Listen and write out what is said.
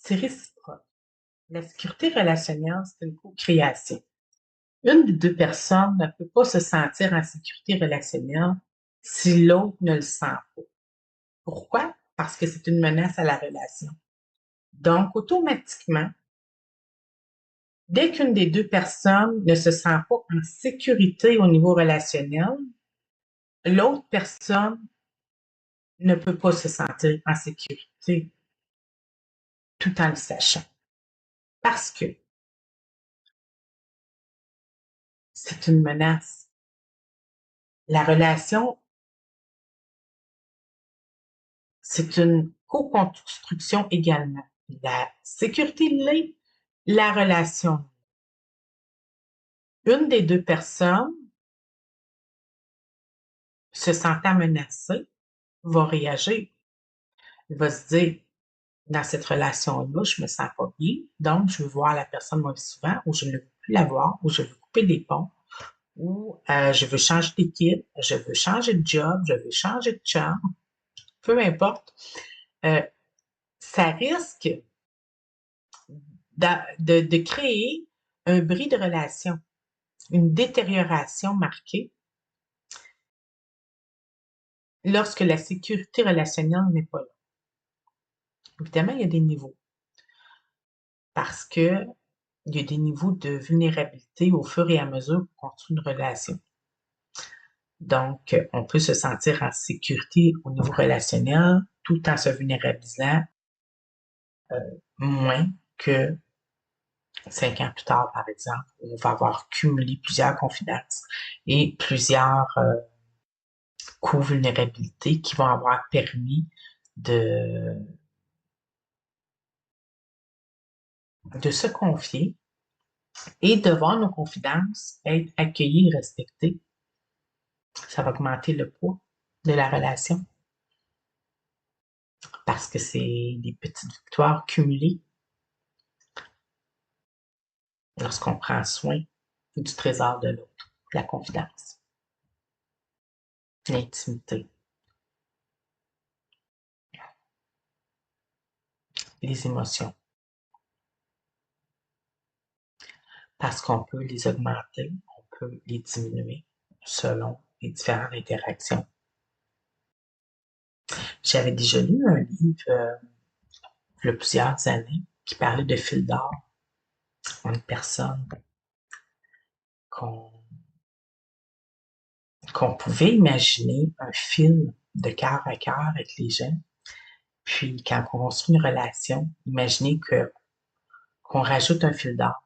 C'est réciproque. La sécurité relationnelle, c'est une co-création. Une des deux personnes ne peut pas se sentir en sécurité relationnelle si l'autre ne le sent pas. Pourquoi? Parce que c'est une menace à la relation. Donc, automatiquement, dès qu'une des deux personnes ne se sent pas en sécurité au niveau relationnel, l'autre personne ne peut pas se sentir en sécurité tout en le sachant. Parce que c'est une menace. La relation, c'est une co-construction également. La sécurité l'est, la relation. Une des deux personnes se sentant menacée va réagir. Elle va se dire, dans cette relation-là, je me sens pas bien, donc je veux voir la personne moins souvent, ou je ne veux plus la voir, ou je veux couper des ponts, ou je veux changer d'équipe, je veux changer de job, je veux changer de chum, peu importe. Euh, Ça risque de créer un bris de relation, une détérioration marquée lorsque la sécurité relationnelle n'est pas là. Évidemment, il y a des niveaux parce que il y a des niveaux de vulnérabilité au fur et à mesure qu'on construit une relation. Donc, on peut se sentir en sécurité au niveau relationnel tout en se vulnérabilisant moins que 5 ans plus tard, par exemple, où on va avoir cumulé plusieurs confidences et plusieurs co-vulnérabilités qui vont avoir permis de, de se confier et de voir nos confidences être accueillies et respectées. Ça va augmenter le poids de la relation parce que c'est des petites victoires cumulées lorsqu'on prend soin du trésor de l'autre, la confidence, l'intimité, les émotions, parce qu'on peut les augmenter, on peut les diminuer selon les différentes interactions. J'avais déjà lu un livre il y a plusieurs années qui parlait de fil d'or, une personne qu'on qu'on pouvait imaginer un fil de cœur à cœur avec les gens. Puis quand on construit une relation, imaginez que qu'on rajoute un fil d'or.